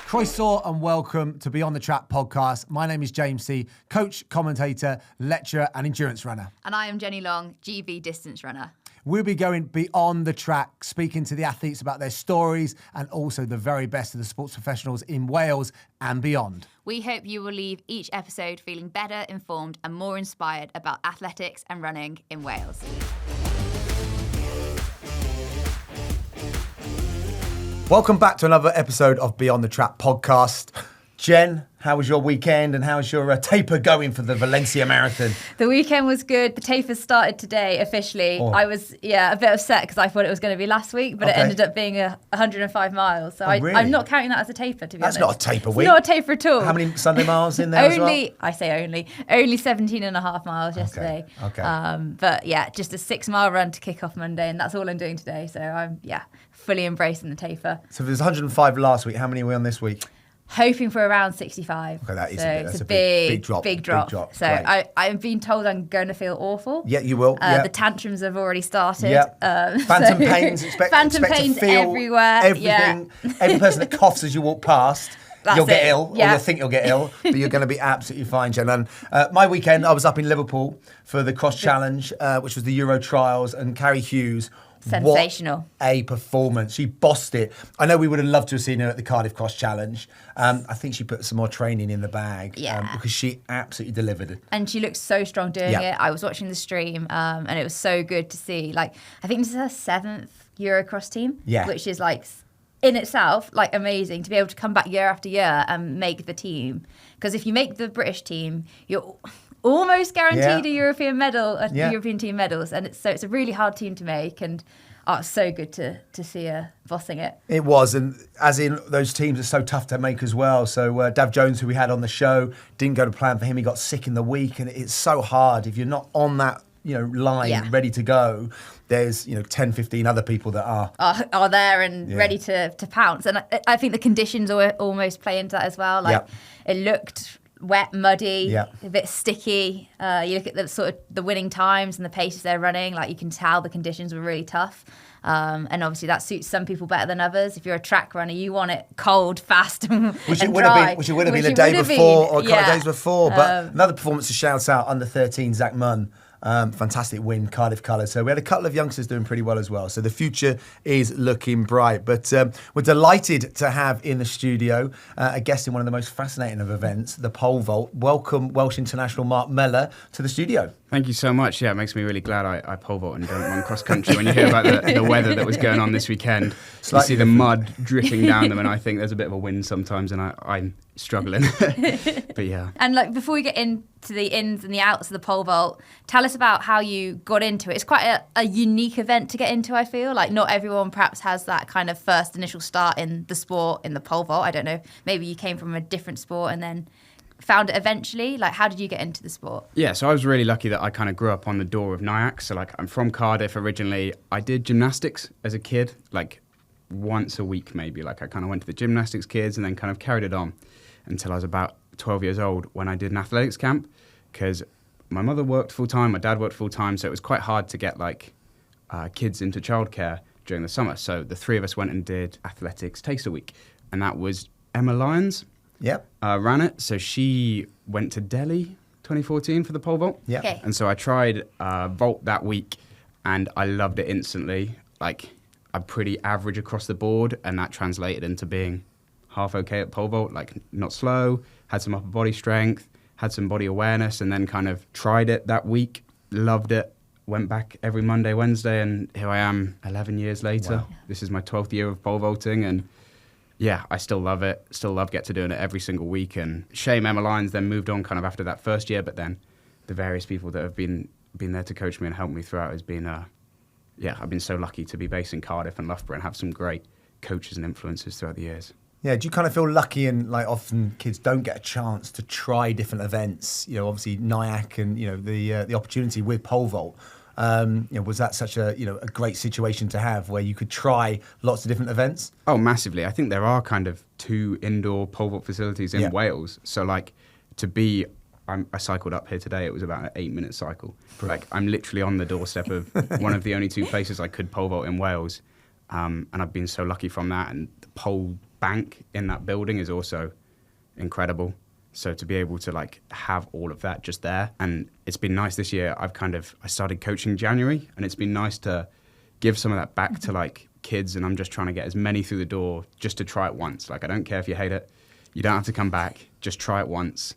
Croeso and welcome to Beyond the Track podcast. My name is James C, coach, commentator, lecturer and endurance runner. And I am Jenny Long, GB distance runner. We'll be going beyond the track, speaking to the athletes about their stories and also the very best of the sports professionals in Wales and beyond. We hope you will leave each episode feeling better informed and more inspired about athletics and running in Wales. Welcome back to another episode of Beyond the Track podcast. Jen, how was your weekend and how's your taper going for the Valencia Marathon? The weekend was good. The taper started today officially. Oh. I was, a bit upset because I thought it was going to be last week, but It ended up being 105 miles. So really? I'm not counting that as a taper, to be honest. That's not a taper week. It's not a taper at all. How many Sunday miles in there as well? I say only 17 and a half miles yesterday. Okay. But yeah, just a 6-mile run to kick off Monday, and that's all I'm doing today. So I'm, fully embracing the taper. So if there's 105 last week, how many are we on this week? Hoping for around 65. Okay, that's a big drop. Big drop. So I've been told I'm going to feel awful. Yeah, you will. The tantrums have already started. Yeah. Phantom pains. Phantom pains to feel everywhere. Everything. Yeah. Every person that coughs as you walk past. You'll get ill, yeah. Or you'll think you'll get ill, but you're going to be absolutely fine, Jen. And my weekend, I was up in Liverpool for the Cross Challenge, which was the Euro Trials, and Carrie Hughes. Sensational. What a performance. She bossed it. I know we would have loved to have seen her at the Cardiff Cross Challenge. I think she put some more training in the bag because she absolutely delivered it. And she looked so strong doing it. I was watching the stream and it was so good to see. Like, I think this is her 7th Eurocross team, which is like in itself like amazing to be able to come back year after year and make the team. Because if you make the British team, you're almost guaranteed a European medal, European team medals, and it's a really hard team to make, and it's so good to see her bossing it. It was, and as in those teams are so tough to make as well. So Dav Jones, who we had on the show, didn't go to plan for him. He got sick in the week, and it's so hard if you're not on that line ready to go. There's 10, 15 other people that are there and ready to pounce, and I think the conditions almost play into that as well. It looked wet, muddy, a bit sticky. You look at the sort of the winning times and the paces they're running, like you can tell the conditions were really tough. And obviously that suits some people better than others. If you're a track runner, you want it cold, fast, and dry. Which it would have been the day before or a couple of days before. But another performance to shout out, under 13, Zach Munn. Fantastic win, Cardiff colours. So we had a couple of youngsters doing pretty well as well. So the future is looking bright. But we're delighted to have in the studio a guest in one of the most fascinating of events, the pole vault. Welcome, Welsh international Mark Mellor, to the studio. Thank you so much. Yeah, it makes me really glad I pole vault and don't run cross country. When you hear about the weather that was going on this weekend, you see the mud dripping down them, and I think there's a bit of a wind sometimes, and I'm struggling. But yeah. And like before we get into the ins and the outs of the pole vault, tell us about how you got into it. It's quite a unique event to get into, I feel. Like not everyone perhaps has that kind of first initial start in the sport, in the pole vault. I don't know, maybe you came from a different sport and then found it eventually. Like, how did you get into the sport? Yeah, so I was really lucky that I kind of grew up on the door of Nyack. So like I'm from Cardiff originally. I did gymnastics as a kid, like once a week maybe. Like I kind of went to the gymnastics kids and then kind of carried it on until I was about 12 years old when I did an athletics camp, because my mother worked full-time, my dad worked full-time, so it was quite hard to get like kids into childcare during the summer. So the three of us went and did athletics taster week, and that was Emma Lyons. Ran it. So she went to Delhi 2014 for the pole vault. Okay. And so I tried vault that week and I loved it instantly. Like I'm pretty average across the board, and that translated into being half okay at pole vault, like not slow, had some upper body strength, had some body awareness, and then kind of tried it that week, loved it, went back every Monday, Wednesday, and here I am 11 years later. Wow. This is my 12th year of pole vaulting, and yeah, I still love it. Still love getting to doing it every single week. And shame Emma Lyons then moved on kind of after that first year, but then the various people that have been there to coach me and help me throughout has been, I've been so lucky to be based in Cardiff and Loughborough and have some great coaches and influences throughout the years. Yeah, do you kind of feel lucky, and like often kids don't get a chance to try different events? Obviously Nyack and the opportunity with pole vault. Was that such a great situation to have where you could try lots of different events? Oh, massively. I think there are kind of 2 indoor pole vault facilities in Wales. So like I cycled up here today. It was about an 8-minute cycle. Brilliant. Like I'm literally on the doorstep of one of the only 2 places I could pole vault in Wales. And I've been so lucky from that. And the pole bank in that building is also incredible. So to be able to like have all of that just there, and it's been nice this year. I started coaching January, and it's been nice to give some of that back to like kids, and I'm just trying to get as many through the door just to try it once. Like, I don't care if you hate it. You don't have to come back. Just try it once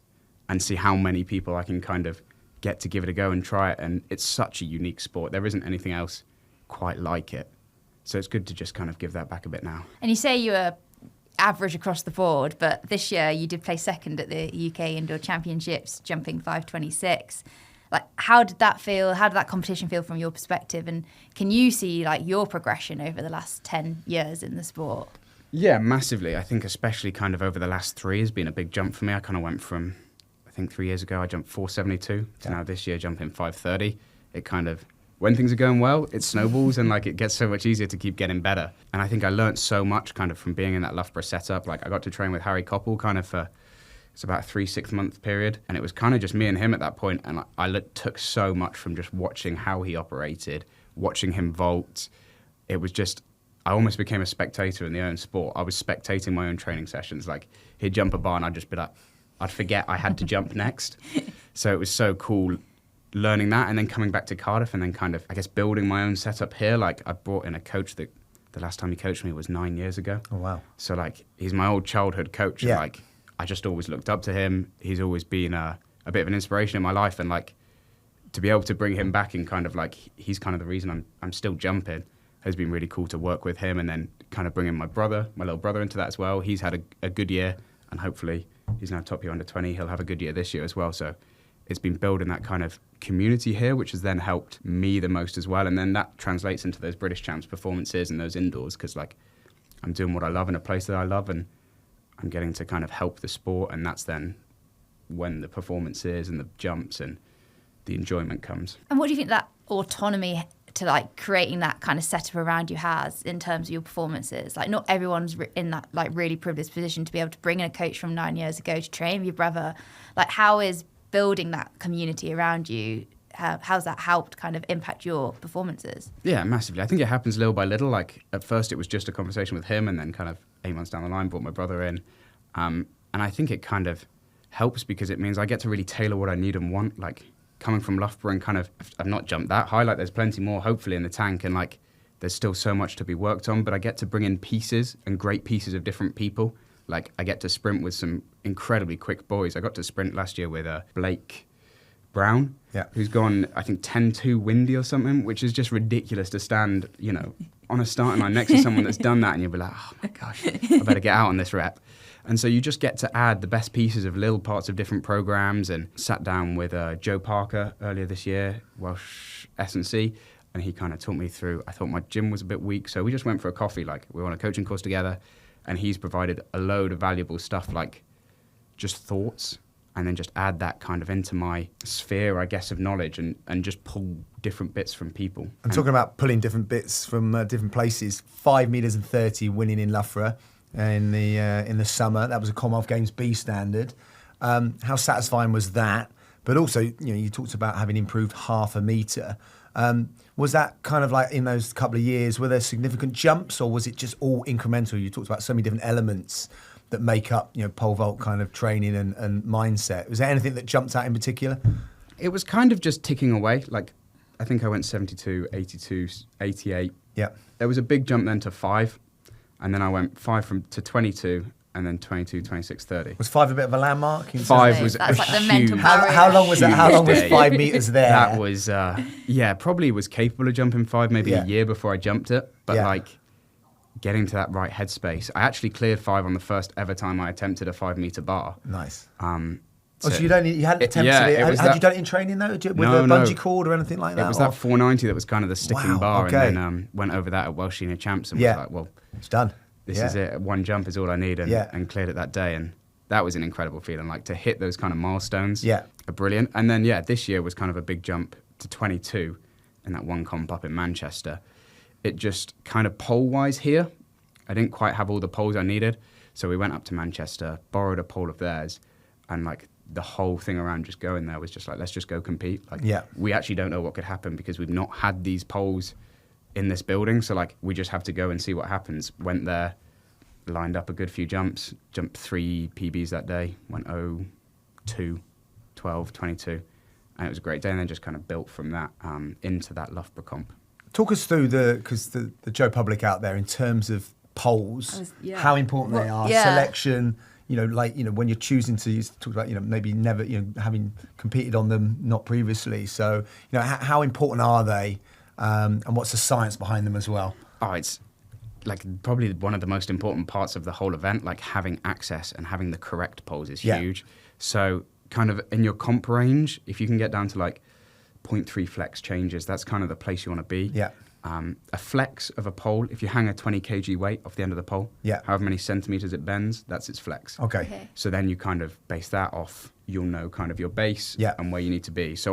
and see how many people I can kind of get to give it a go and try it. And it's such a unique sport. There isn't anything else quite like it. So it's good to just kind of give that back a bit now. And you say you were average across the board, but this year you did play second at the UK Indoor Championships, jumping 5.26. Like, how did that feel? How did that competition feel from your perspective? And can you see like your progression over the last 10 years in the sport? Yeah, massively. I think especially kind of over the last 3 has been a big jump for me. I kind of went from, I think 3 years ago, I jumped 4.72 to now this year jumping 5.30. It kind of, when things are going well, it snowballs and like it gets so much easier to keep getting better. And I think I learned so much kind of from being in that Loughborough setup. Like, I got to train with Harry Koppel kind of for, it's about a 3-6 month period. And it was kind of just me and him at that point. And I took so much from just watching how he operated, watching him vault. It was just, I almost became a spectator in the own sport. I was spectating my own training sessions. Like, he'd jump a bar and I'd just be like, I'd forget I had to jump next. So it was so cool learning that, and then coming back to Cardiff and then kind of, I guess, building my own setup here. Like, I brought in a coach that the last time he coached me was 9 years ago. Oh, wow. So like, he's my old childhood coach. Yeah. And like, I just always looked up to him. He's always been a bit of an inspiration in my life, and like, to be able to bring him back and kind of like, he's kind of the reason I'm still jumping, has been really cool to work with him. And then kind of bringing my little brother into that as well. He's had a good year, and hopefully he's now top year under 20. He'll have a good year this year as well. So it's been building that kind of community here, which has then helped me the most as well. And then that translates into those British Champs performances and those indoors, because like, I'm doing what I love in a place that I love, and I'm getting to kind of help the sport. And that's then when the performances and the jumps and the enjoyment comes. And what do you think that autonomy to like creating that kind of setup around you has in terms of your performances? Like, not everyone's in that like really privileged position to be able to bring in a coach from 9 years ago to train with your brother. Like, how is building that community around you, how's that helped kind of impact your performances? Yeah, massively. I think it happens little by little. Like, at first it was just a conversation with him, and then kind of 8 months down the line brought my brother in. And I think it kind of helps because it means I get to really tailor what I need and want. Like, coming from Loughborough and kind of, I've not jumped that high, like there's plenty more hopefully in the tank, and like there's still so much to be worked on, but I get to bring in pieces and great pieces of different people. Like, I get to sprint with some incredibly quick boys. I got to sprint last year with Blake Brown, who's gone, I think, 10.2 windy or something, which is just ridiculous to stand, you know, on a starting line next to someone that's done that, and you'll be like, oh my gosh, I better get out on this rep. And so you just get to add the best pieces of little parts of different programs. And sat down with Joe Parker earlier this year, Welsh S&C, and he kind of taught me through, I thought my gym was a bit weak, so we just went for a coffee. Like, we were on a coaching course together, and he's provided a load of valuable stuff, like just thoughts, and then just add that kind of into my sphere, I guess, of knowledge, and just pull different bits from people. I'm talking about pulling different bits from different places. 5 metres and 30 winning in Loughborough in the summer. That was a Commonwealth Games B standard. How satisfying was that? But also, you know, you talked about having improved half a metre. Was that kind of like in those couple of years, were there significant jumps, or was it just all incremental? You talked about so many different elements that make up, you know, pole vault kind of training and mindset. Was there anything that jumped out in particular? It was kind of just ticking away. Like, I think I went 72, 82, 88. Yeah. There was a big jump then to 5, and then I went 5 to 22, and then 22, 26, 30. Was 5 a bit of a landmark? 5 was that's a like the huge, mental barrier. How long was that? How long was 5 metres there? That was, probably was capable of jumping 5 maybe a year before I jumped it. But like, getting to that right headspace. I actually cleared 5 on the first ever time I attempted a 5 metre bar. Nice. So you hadn't attempted it? Had you done it in training though? With a bungee cord or anything like that? It was that 490 that was kind of the sticking bar. Okay. And then went over that at Welsh Senior Champs and was like, well, it's done. This is it. One jump is all I need, and cleared it that day. And that was an incredible feeling. Like, to hit those kind of milestones are brilliant. And then, this year was kind of a big jump to 22 in that one comp up in Manchester. It just kind of pole-wise here, I didn't quite have all the poles I needed. So we went up to Manchester, borrowed a pole of theirs, and like the whole thing around just going there was just like, let's just go compete. Like, we actually don't know what could happen because we've not had these poles in this building. So like, we just have to go and see what happens. Went there, lined up a good few jumps, jumped 3 PBs that day, went 2, 12, 22, and it was a great day, and then just kind of built from that into that Loughborough comp. Talk us through because the Joe public out there in terms of poles, how important they are, selection. When you're choosing to use, talk about, maybe never, having competed on them, not previously. So, how important are they, and what's the science behind them as well? Oh, it's like probably one of the most important parts of the whole event. Like having access and having the correct poles is huge. So, kind of in your comp range, if you can get down to like 0.3 flex changes, that's kind of the place you want to be. Yeah. A flex of a pole, if you hang a 20 kg weight off the end of the pole, however many centimeters it bends, that's its flex. Okay. So then you kind of base that off, you'll know kind of your base and where you need to be. So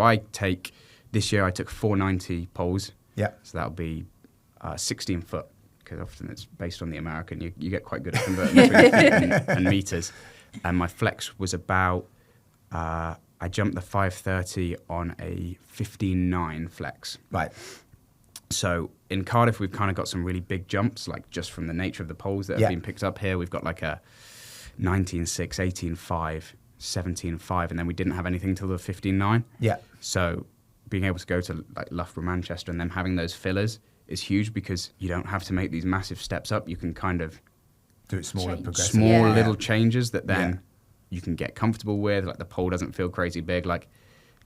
this year I took 490 poles. Yeah. So that'll be 16 foot, because often it's based on the American. You get quite good at converting between feet and meters. And my flex was about, I jumped the 530 on a 15.9 flex. Right. So in Cardiff, we've kind of got some really big jumps, like just from the nature of the poles that have been picked up here. We've got like a 19.6, 18.5, 17.5, and then we didn't have anything till the 15.9. Yeah. So being able to go to like Loughborough, Manchester, and then having those fillers is huge, because you don't have to make these massive steps up. You can kind of do it smaller, progressive. Small little changes that then you can get comfortable with. Like the pole doesn't feel crazy big. Like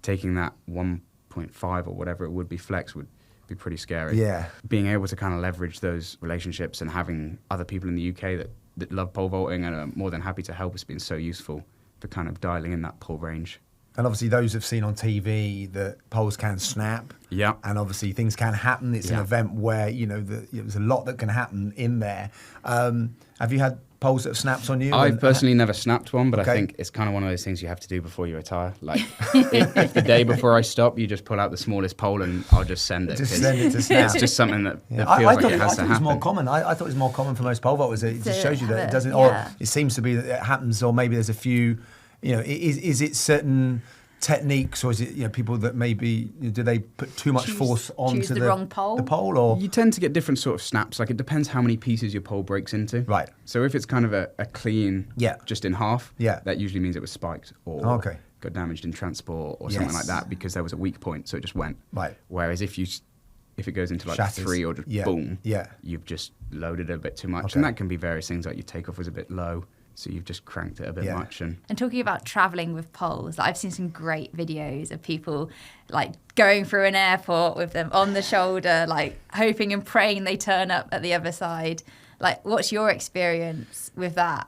taking that 1.5 or whatever it would be flex would be pretty scary. Yeah. Being able to kind of leverage those relationships and having other people in the UK that love pole vaulting and are more than happy to help has been so useful for kind of dialing in that pole range. And obviously those have seen on TV that poles can snap. Yeah. And obviously things can happen. It's an event where, there's a lot that can happen in there. Have you had poles that have snapped on you? I've personally never snapped one, but I think it's kind of one of those things you have to do before you retire. Like, if the day before I stop, you just pull out the smallest pole and I'll just send it. Just send it to snap. It's just something that feels like it has to happen. I thought it was more common. I thought it was more common for most pole vaulters. It just shows you that it doesn't, or it seems to be that it happens, or maybe there's a few, is it certain techniques, or is it people that maybe do they put too much force onto the wrong pole? The pole, or you tend to get different sort of snaps. Like it depends how many pieces your pole breaks into. Right. So if it's kind of a clean, just in half, that usually means it was spiked or got damaged in transport or something like that, because there was a weak point, so it just went. Right. Whereas if it goes into like Shatters. 3 or just boom, you've just loaded it a bit too much, and that can be various things. Like your takeoff was a bit low, so you've just cranked it a bit much. And talking about travelling with poles, I've seen some great videos of people like going through an airport with them on the shoulder, like hoping and praying they turn up at the other side. Like, what's your experience with that?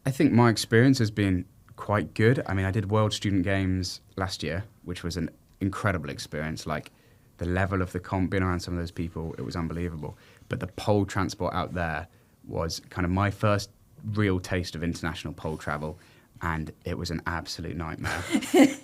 I think my experience has been quite good. I mean, I did World Student Games last year, which was an incredible experience. Like the level of the comp, being around some of those people, it was unbelievable. But the pole transport out there was kind of my first real taste of international pole travel, and it was an absolute nightmare.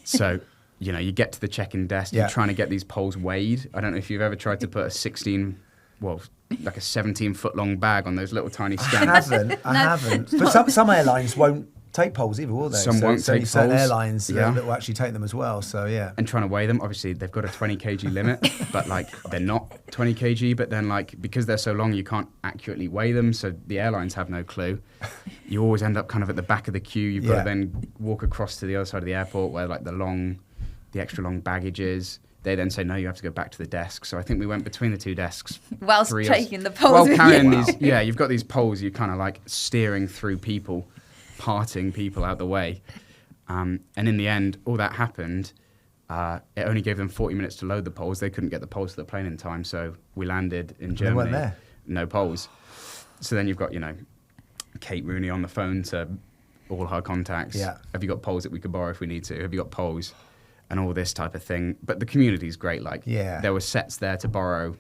So, you get to the check-in desk, you're trying to get these poles weighed. I don't know if you've ever tried to put a 17-foot long bag on those little tiny scans. I haven't. But some airlines won't take poles either, will they? Some won't take poles. Certain airlines that will actually take them as well. So and trying to weigh them, obviously they've got a 20 kg limit, but like they're not 20 kg. But then like because they're so long, you can't accurately weigh them. So the airlines have no clue. You always end up kind of at the back of the queue. You've got to then walk across to the other side of the airport where like the extra long baggage is. They then say, no, you have to go back to the desk. So I think we went between the two desks. Whilst taking the poles with carrying you. you've got these poles, you're kind of like steering through people, parting people out the way. And in the end, all that happened. It only gave them 40 minutes to load the poles. They couldn't get the poles to the plane in time. So we landed in Germany. They weren't there. No poles. So then you've got, Kate Rooney on the phone to all her contacts. Yeah. Have you got poles that we could borrow if we need to? Have you got poles? And all this type of thing. But the community's great. Like, there were sets there to borrow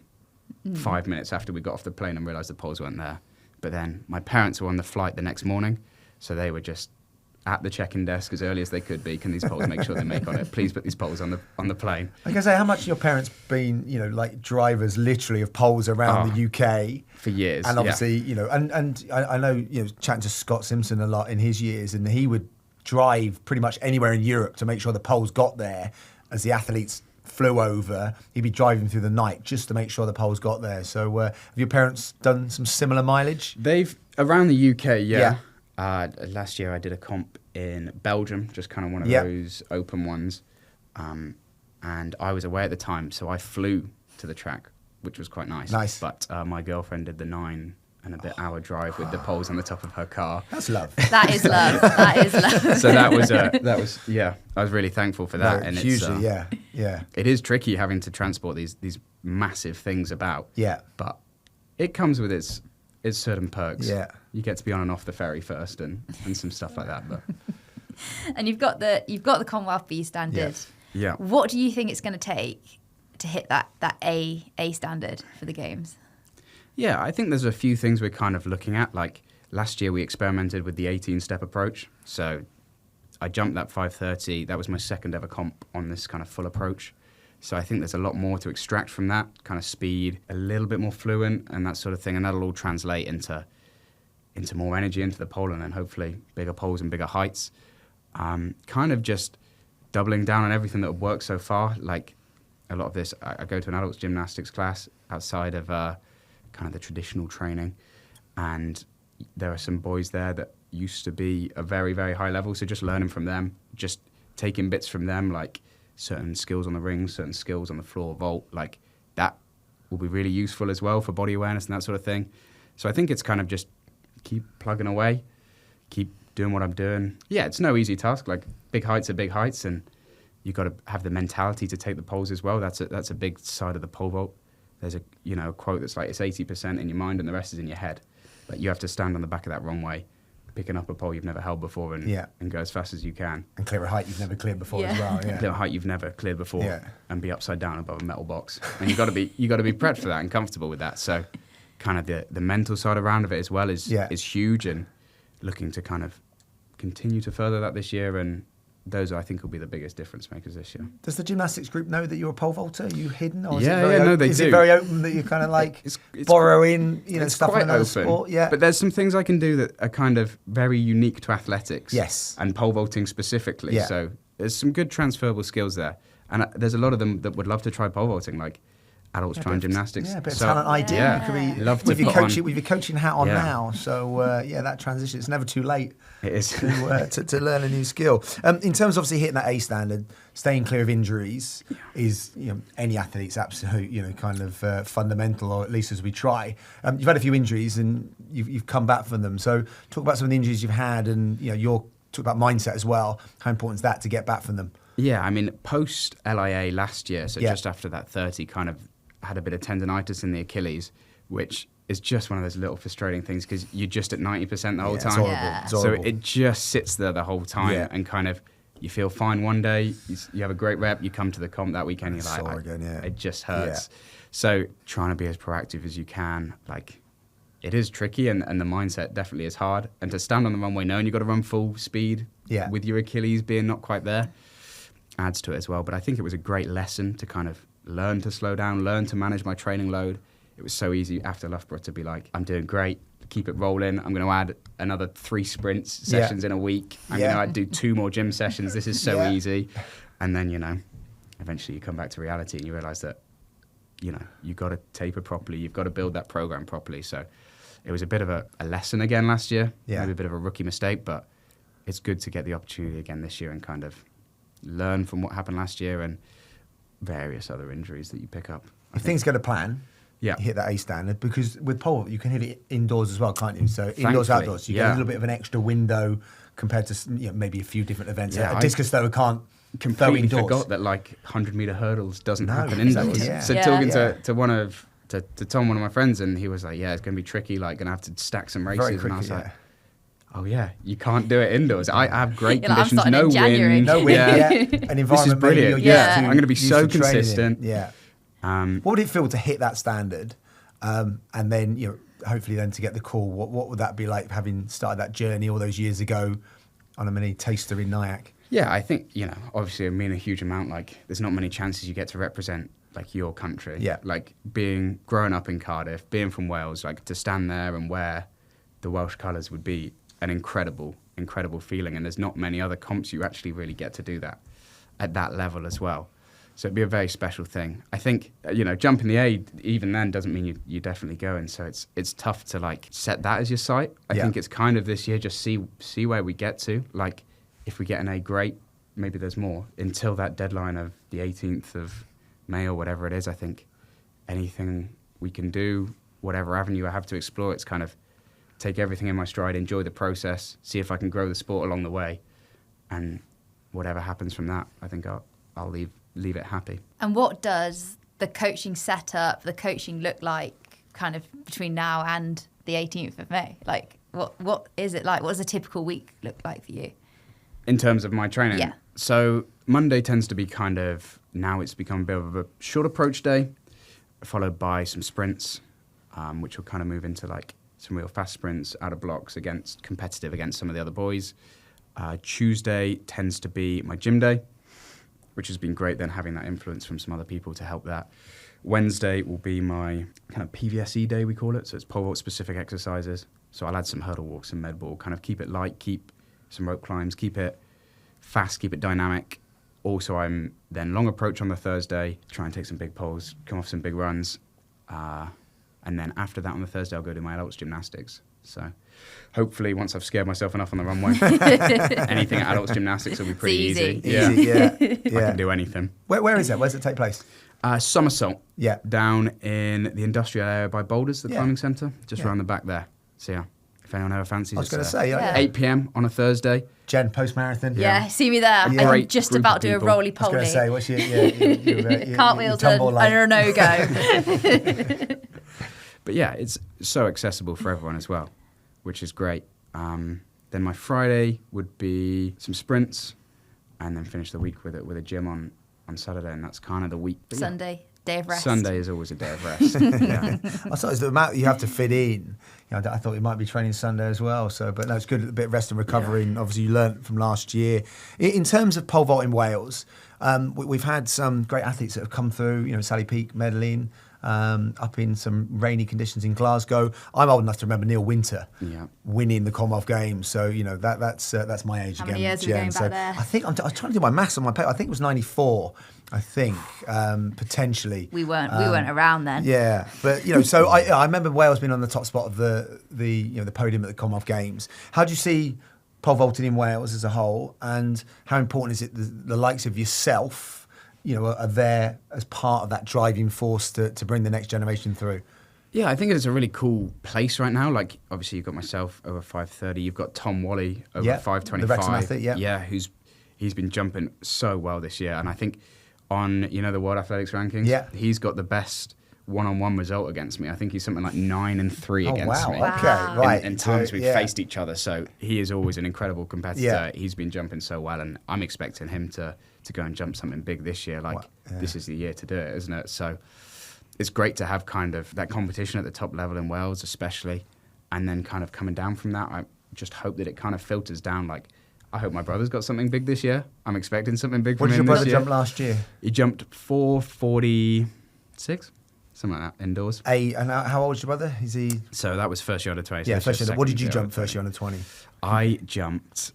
5 minutes after we got off the plane and realised the poles weren't there. But then my parents were on the flight the next morning, so they were just at the check-in desk as early as they could be. Can these poles make sure they make on it? Please put these poles on the plane. I can say, how much your parents been, like drivers literally of poles around the UK for years, and obviously, and I know, chatting to Scott Simpson a lot in his years, and he would drive pretty much anywhere in Europe to make sure the poles got there as the athletes flew over. He'd be driving through the night just to make sure the poles got there. So have your parents done some similar mileage? Around the UK, yeah. Last year I did a comp in Belgium, just kind of one of those open ones. And I was away at the time, so I flew to the track, which was quite nice. But my girlfriend did the 9 and a bit hour drive with the poles on the top of her car. That's love. That is love. That is love. So that was I was really thankful for that. No, and hugely, it's, it is tricky having to transport these massive things about. Yeah. But it comes with its certain perks. Yeah. You get to be on and off the ferry first and some stuff like that. But and you've got the Commonwealth B standard. Yeah. What do you think it's going to take to hit that A standard for the games? Yeah, I think there's a few things we're kind of looking at. Like last year we experimented with the 18-step approach. So I jumped that 5:30. That was my second ever comp on this kind of full approach. So I think there's a lot more to extract from that, kind of speed, a little bit more fluent and that sort of thing. And that'll all translate into more energy into the pole and then hopefully bigger poles and bigger heights. Kind of just doubling down on everything that worked so far. Like a lot of this, I go to an adults gymnastics class outside of kind of the traditional training. And there are some boys there that used to be a very, very high level. So just learning from them, just taking bits from them, like certain skills on the ring, certain skills on the floor, vault, like that will be really useful as well for body awareness and that sort of thing. So I think it's kind of just keep plugging away, keep doing what I'm doing. Yeah, it's no easy task. Like big heights are big heights, and you've got to have the mentality to take the poles as well. That's a big side of the pole vault. There's a quote that's like it's 80% in your mind and the rest is in your head. But you have to stand on the back of that runway, picking up a pole you've never held before and go as fast as you can. And clear a height you've never cleared before as well. Yeah. Clear a height you've never cleared before and be upside down above a metal box. And you've got to be prepped for that and comfortable with that. So kind of the mental side around of it as well is huge, and looking to kind of continue to further that this year, and those I think will be the biggest difference makers this year. Does the gymnastics group know that you're a pole vaulter? Are you hidden? Or they is do. It very open that you kind of like borrow in, stuff from another open, sport? Yeah. But there's some things I can do that are kind of very unique to athletics. Yes. And pole vaulting specifically. Yeah. So there's some good transferable skills there. And there's a lot of them that would love to try pole vaulting, like adults trying gymnastics. Yeah, a bit of talent ID. Yeah. You could be love to with your coaching hat on now. So that transition, it's never too late. It is to learn a new skill. In terms of obviously hitting that A standard, staying clear of injuries is any athlete's absolute kind of fundamental, or at least as we try. You've had a few injuries and you've come back from them. So talk about some of the injuries you've had, and talk about mindset as well. How important is that to get back from them? Yeah, I mean post LIA last year, so just after that 30, kind of had a bit of tendonitis in the Achilles, which is just one of those little frustrating things because you're just at 90% the whole time. It's horrible. It's horrible. So it just sits there the whole time and kind of you feel fine one day, you have a great rep, you come to the comp that weekend, you're like, it just hurts. Yeah. So trying to be as proactive as you can, like it is tricky and the mindset definitely is hard. And to stand on the runway knowing you've got to run full speed with your Achilles being not quite there adds to it as well. But I think it was a great lesson to kind of learn to slow down, learn to manage my training load. It was so easy after Loughborough to be like, I'm doing great, keep it rolling. I'm going to add another 3 sprints sessions in a week. I'm going to do 2 more gym sessions. This is so easy. And then, eventually you come back to reality and you realize that, you've got to taper properly. You've got to build that program properly. So it was a bit of a lesson again last year. Maybe a bit of a rookie mistake, but it's good to get the opportunity again this year and kind of learn from what happened last year and various other injuries that you pick up. If things go to plan, you hit that A standard, because with pole you can hit it indoors as well, can't you? So indoors, outdoors, you get a little bit of an extra window compared to maybe a few different events. A discus though can't completely forgot that 100-meter hurdles doesn't happen indoors. So talking to Tom, one of my friends, and he was like, it's going to be tricky, like going to have to stack some races. Quickly, and I was like, oh yeah, you can't do it indoors. I have great conditions, no wind. An environment. This is brilliant. I'm going to be so consistent. What would it feel to hit that standard, and then hopefully then to get the call? What would that be like, having started that journey all those years ago on a mini taster in Nyack? Yeah, I think obviously it mean a huge amount. Like there's not many chances you get to represent like your country. Like growing up in Cardiff, being from Wales, like to stand there and wear the Welsh colours would be an incredible feeling, and there's not many other comps you actually really get to do that at that level as well. So it'd be a very special thing. I think, jumping the A, even then, doesn't mean you're definitely going. So it's tough to, like, set that as your sight. I think it's kind of this year, just see where we get to. Like, if we get an A, great. Maybe there's more. Until that deadline of the 18th of May or whatever it is, I think anything we can do, whatever avenue I have to explore, it's kind of take everything in my stride, enjoy the process, see if I can grow the sport along the way. And whatever happens from that, I think I'll leave it happy. And what does the coaching setup, the coaching look like kind of between now and the 18th of May? Like, what is it like? What does a typical week look like for you? In terms of my training? Yeah. So Monday tends to be kind of, now it's become a bit of a short approach day, followed by some sprints, which will kind of move into like some real fast sprints out of blocks competitive against some of the other boys. Tuesday tends to be my gym day, which has been great then having that influence from some other people to help that. Wednesday will be my kind of PVSE day, we call it. So it's pole vault specific exercises. So I'll add some hurdle walks and med ball, kind of keep it light, keep some rope climbs, keep it fast, keep it dynamic. Also, I'm then long approach on the Thursday, try and take some big poles, come off some big runs. And then after that on the Thursday, I'll go do my adults gymnastics. So hopefully once I've scared myself enough on the runway, anything at adults gymnastics will be pretty easy. Yeah. I can do anything. Where is it? Where does it take place? Somersault. Yeah. Down in the industrial area by Boulders, the climbing centre, just around the back there. So yeah, if anyone ever fancies it. I was going to say, 8 p.m. on a Thursday. Jen, post-marathon. Yeah, see me there. Yeah. I'm just about to do a roly-poly. I was going to say, what's your cartwheels and a no-go. But yeah, it's so accessible for everyone as well, which is great. Then my Friday would be some sprints, and then finish the week with a gym on Saturday, and that's kind of the week. But Sunday, day of rest. Sunday is always a day of rest. I thought it was the amount that you have to fit in. I thought you might be training Sunday as well. So, but no, it's good. A bit of rest and recovery. And obviously, you learnt from last year. In terms of pole vault in Wales, we've had some great athletes that have come through. Sally Peake, Medellin. Up in some rainy conditions in Glasgow. I'm old enough to remember Neil Winter winning the Commonwealth Games, so that's my age again. How many years are we going back there? I think I was trying to do my maths on my paper. I think it was 94. I think potentially we weren't around then. Yeah, but so I remember Wales being on the top spot of the podium at the Commonwealth Games. How do you see pole vaulting in Wales as a whole, and how important is it the likes of yourself? Are there as part of that driving force to bring the next generation through? Yeah, I think it's a really cool place right now. Like, obviously, you've got myself over 5:30. You've got Tom Wally over 5:25. The Wrexham athlete, yeah, he's been jumping so well this year. And I think on, the World Athletics rankings, he's got the best one-on-one result against me. I think he's something like 9-3 against me. Okay, right. In times we've faced each other. So he is always an incredible competitor. Yeah. He's been jumping so well, and I'm expecting him to go and jump something big this year. This is the year to do it, isn't it? So it's great to have kind of that competition at the top level in Wales, especially, and then kind of coming down from that. I just hope that it kind of filters down. Like, I hope my brother's got something big this year. I'm expecting something big from him this year. What did your brother jump last year? He jumped 4:46. Something like that, indoors. And how old is your brother? Is he? So that was first year under 20. Yeah, first year. What did you jump first year under 20? I jumped...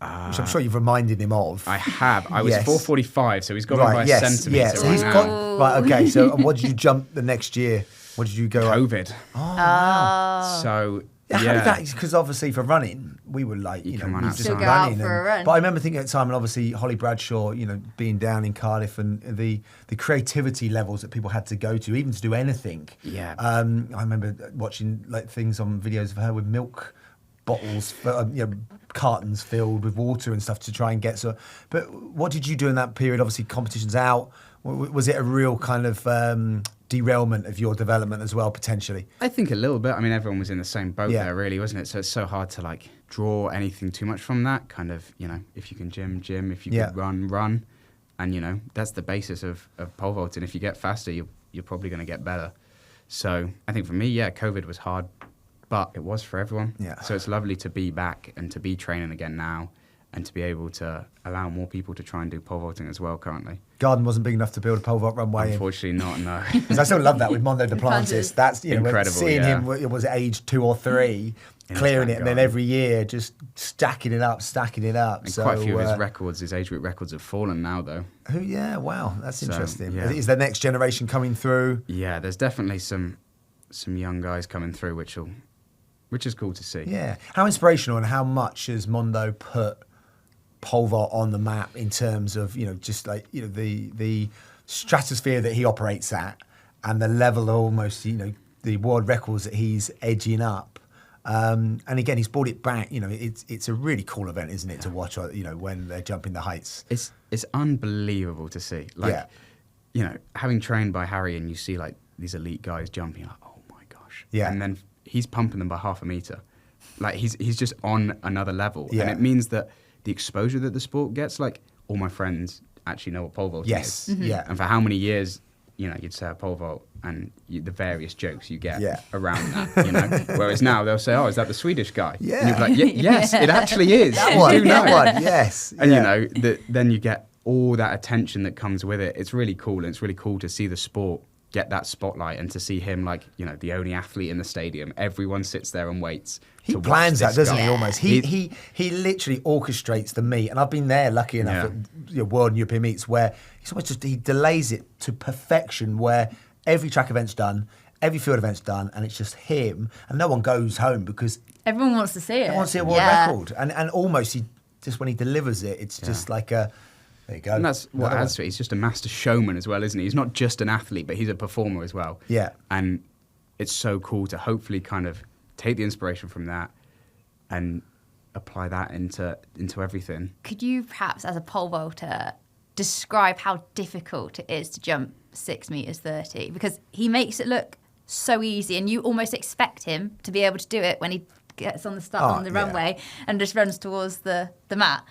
which I'm sure you've reminded him of. I have. I was 4:45, so he's got me by a centimetre. Yeah, so he's got... Right, okay, so what did you jump the next year? What did you go COVID. Oh, wow. So... Yeah, because obviously for running, we were like, we were just running. For a run. But I remember thinking at the time, and obviously Holly Bradshaw, being down in Cardiff, and the creativity levels that people had to go to, even to do anything. Yeah. I remember watching things on videos of her with milk bottles, cartons filled with water and stuff to try and get. So, but what did you do in that period? Obviously, competition's out. Was it a real kind of derailment of your development as well, potentially? I think a little bit. I mean, everyone was in the same boat there, really, wasn't it? So it's so hard to draw anything too much from that. Kind of, if you can gym. If you can run, and that's the basis of pole vaulting. If you get faster, you're probably going to get better. So I think for me, COVID was hard, but it was for everyone. Yeah. So it's lovely to be back and to be training again now, and to be able to allow more people to try and do pole vaulting as well currently. Garden wasn't big enough to build a pole vault runway. Unfortunately not, no. Because I still love that with Mondo Duplantis. That's, incredible, seeing him, it was age 2 or 3, clearing it, and then every year just stacking it up. And so, quite a few of his records, his age group records have fallen now though. Yeah, wow, that's interesting. Yeah. Is the next generation coming through? Yeah, there's definitely some young guys coming through, which is cool to see. Yeah. How inspirational, and how much has Mondo put pole vault on the map in terms of, just like, the stratosphere that he operates at, and the level of almost, the world records that he's edging up. And again, he's brought it back. It's a really cool event, isn't it, to watch, when they're jumping the heights. It's unbelievable to see. Like, having trained by Harry, and you see like these elite guys jumping, like, oh my gosh. Yeah. And then he's pumping them by half a meter. Like he's just on another level. Yeah. And it means that the exposure that the sport gets, like all my friends actually know what pole vaulting is. Yes. Mm-hmm. Yeah. And for how many years, you'd say a pole vault, and the various jokes you get around that, Whereas now they'll say, oh, is that the Swedish guy? Yeah. And you'll be like, yes, it actually is. That one, yes. And then you get all that attention that comes with it. It's really cool, and it's really cool to see the sport get that spotlight, and to see him like, the only athlete in the stadium. Everyone sits there and waits. He plans that, doesn't he, almost? He literally orchestrates the meet, and I've been there, lucky enough, at World and European meets, where he's almost he delays it to perfection, where every track event's done, every field event's done, and it's just him, and no one goes home because everyone wants to see it. Everyone wants to see a world record, and almost just when he delivers it, it's just like a. There you go. And that's what adds to it. He's just a master showman as well, isn't he? He's not just an athlete, but he's a performer as well. Yeah. And it's so cool to hopefully kind of take the inspiration from that and apply that into everything. Could you perhaps, as a pole vaulter, describe how difficult it is to jump 6 meters 30? Because he makes it look so easy, and you almost expect him to be able to do it when he gets on the runway and just runs towards the mat.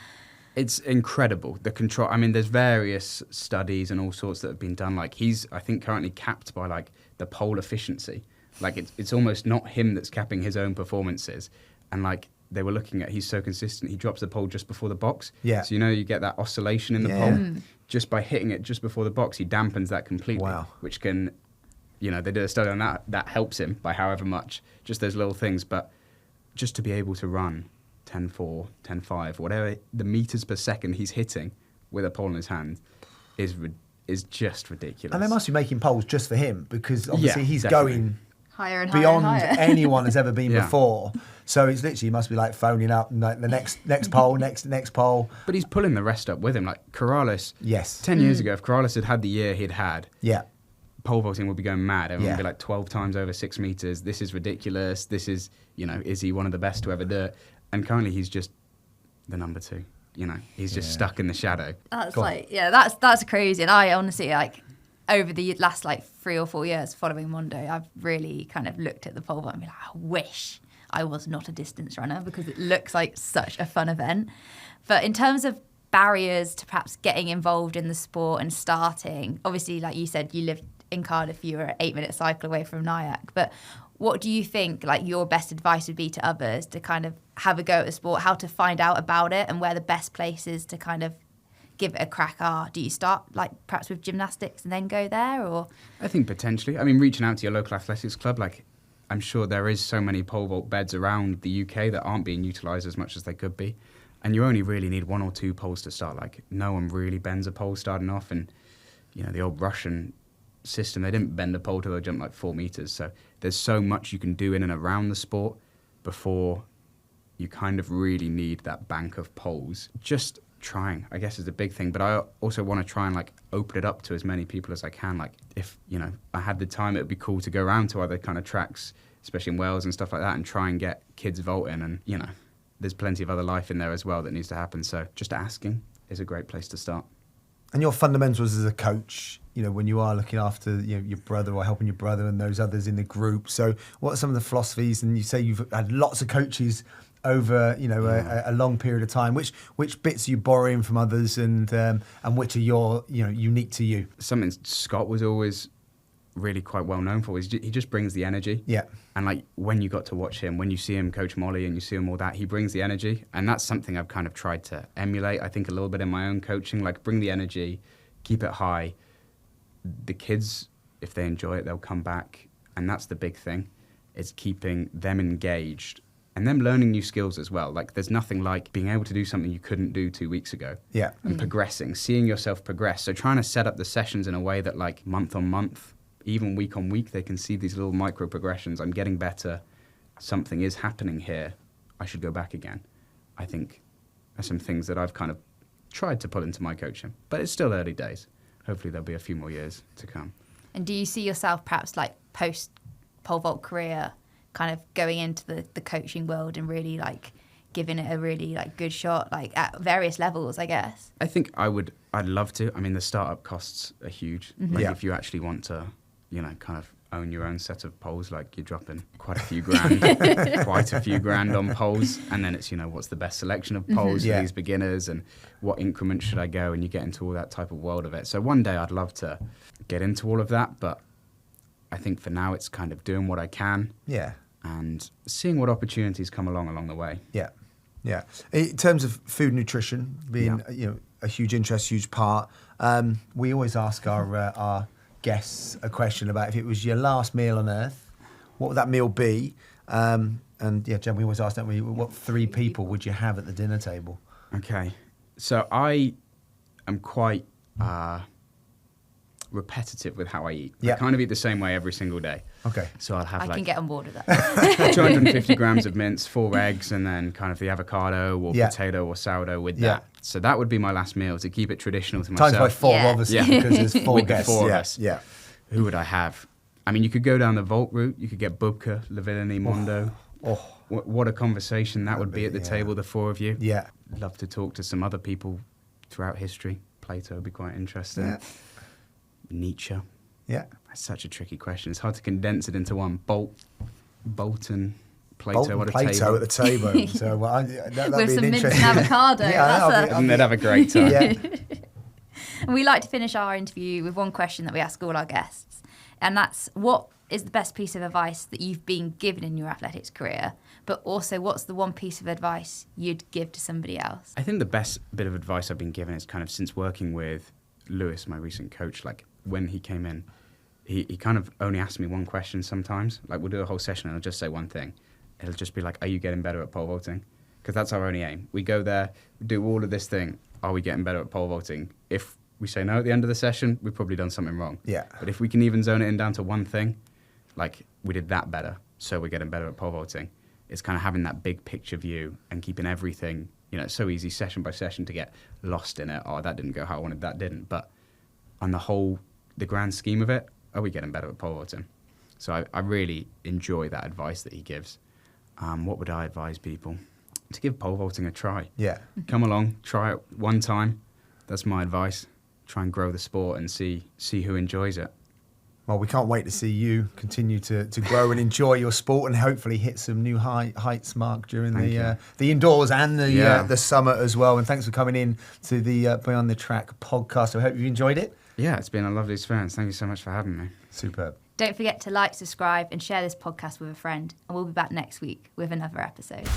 It's incredible, the control. I mean, there's various studies and all sorts that have been done. Like, he's, I think, currently capped by, like, the pole efficiency. Like, it's almost not him that's capping his own performances. And, like, they were looking at, he's so consistent, he drops the pole just before the box. Yeah. So, you get that oscillation in the pole. Just by hitting it just before the box, he dampens that completely. Wow. Which can, they did a study on that. That helps him by however much. Just those little things. But just to be able to run 10.4, 10.5, whatever the meters per second he's hitting with a pole in his hand is just ridiculous. And they must be making poles just for him, because obviously he's definitely going higher and beyond higher and higher. anyone has ever been before. So it's literally, he must be like phoning up like the next pole, next pole. But he's pulling the rest up with him. Like Corrales, yes, 10 years ago, if Corales had the year he'd had, pole vaulting would be going mad. Everyone would be like 12 times over 6 meters. This is ridiculous. This is, is he one of the best to ever do it? And currently he's just the number 2. He's just stuck in the shadow. That's that's crazy. And I honestly, like, over the last 3 or 4 years following Mondo, I've really kind of looked at the pole vault and been like, I wish I was not a distance runner, because it looks like such a fun event. But in terms of barriers to perhaps getting involved in the sport and starting, obviously, like you said, you lived in Cardiff, you were an 8-minute cycle away from Nyack, but what do you think, your best advice would be to others to kind of have a go at the sport, how to find out about it, and where the best places to kind of give it a crack are? Do you start, perhaps with gymnastics and then go there, or? I think potentially. I mean, reaching out to your local athletics club, I'm sure there is so many pole vault beds around the UK that aren't being utilised as much as they could be. And you only really need 1 or 2 poles to start. No one really bends a pole starting off. And, the old Russian system, they didn't bend a pole till they jumped 4 meters. So there's so much you can do in and around the sport before you kind of really need that bank of poles. Just trying, I guess, is the big thing. But I also want to try and open it up to as many people as I can. If I had the time, it would be cool to go around to other kind of tracks, especially in Wales and stuff like that, and try and get kids vaulting. And there's plenty of other life in there as well that needs to happen. So just asking is a great place to start. And your fundamentals as a coach, when you are looking after your brother or helping your brother and those others in the group. So what are some of the philosophies? And you say you've had lots of coaches over a long period of time. Which bits are you borrowing from others, and which are your unique to you? Something Scott was always really quite well known for is he just brings the energy. Yeah. And like when you got to watch him, when you see him coach Molly and you see him all that, he brings the energy. And that's something I've kind of tried to emulate, I think, a little bit in my own coaching, like bring the energy, keep it high. The kids, if they enjoy it, they'll come back. And that's the big thing, is keeping them engaged and them learning new skills as well. Like there's nothing like being able to do something you couldn't do 2 weeks ago. Yeah. And progressing, seeing yourself progress. So trying to set up the sessions in a way that like month on month, even week on week, they can see these little micro progressions. I'm getting better. Something is happening here. I should go back again. I think are some things that I've kind of tried to put into my coaching. But it's still early days. Hopefully there'll be a few more years to come. And do you see yourself perhaps like post pole vault career kind of going into the coaching world and really like giving it a really like good shot, like at various levels, I guess? I think I'd love to. I mean, the startup costs are huge. Like if you actually want to, you know, kind of own your own set of poles, like you're dropping quite a few grand on poles. And then it's, you know, what's the best selection of poles for these beginners and what increment should I go? And you get into all that type of world of it. So one day I'd love to get into all of that. But I think for now it's kind of doing what I can. Yeah. And seeing what opportunities come along the way. Yeah. Yeah. In terms of food and nutrition being, you know, a huge interest, huge part, we always ask our guests a question about if it was your last meal on earth, what would that meal be? And yeah, Jen, we always ask, don't we, what 3 people would you have at the dinner table? Okay. So I am quite repetitive with how I eat. I kind of eat the same way every single day. Okay. So I'll have I can get on board with that. 250 grams of mince, 4 eggs, and then kind of the avocado or potato or sourdough with that. So that would be my last meal, to keep it traditional to myself. Times by 4, obviously, because there's 4 guests. 4 of us. Yeah. Who would I have? I mean, you could go down the vault route. You could get Bubka, Levillini, Mondo. What a conversation that would be at the table, the 4 of you. Yeah. Love to talk to some other people throughout history. Plato would be quite interesting. Yeah. Nietzsche. Yeah. That's such a tricky question. It's hard to condense it into one. Bolton, Plato at a table. Plato at the table. So with some mint and avocado. And they'd have a great time. And we like to finish our interview with one question that we ask all our guests. And that's, what is the best piece of advice that you've been given in your athletics career? But also, what's the one piece of advice you'd give to somebody else? I think the best bit of advice I've been given is kind of since working with Lewis, my recent coach, like when he came in, he kind of only asked me one question sometimes. Like we'll do a whole session and I'll just say one thing. It'll just be like, are you getting better at pole vaulting? Because that's our only aim. We go there, do all of this thing. Are we getting better at pole vaulting? If we say no at the end of the session, we've probably done something wrong. Yeah. But if we can even zone it in down to one thing, like we did that better, so we're getting better at pole vaulting. It's kind of having that big picture view and keeping everything, you know, it's so easy session by session to get lost in it. Oh, that didn't go how I wanted, that didn't. But on the whole, the grand scheme of it, are we getting better at pole vaulting? So I really enjoy that advice that he gives. What would I advise people? To give pole vaulting a try. Yeah. Come along, try it one time. That's my advice. Try and grow the sport and see who enjoys it. Well, we can't wait to see you continue to grow and enjoy your sport and hopefully hit some new heights, Mark, during the indoors and the summer as well. And thanks for coming in to the Beyond the Track podcast. I hope you enjoyed it. Yeah, it's been a lovely experience. Thank you so much for having me. Superb. Don't forget to like, subscribe, and share this podcast with a friend. And we'll be back next week with another episode.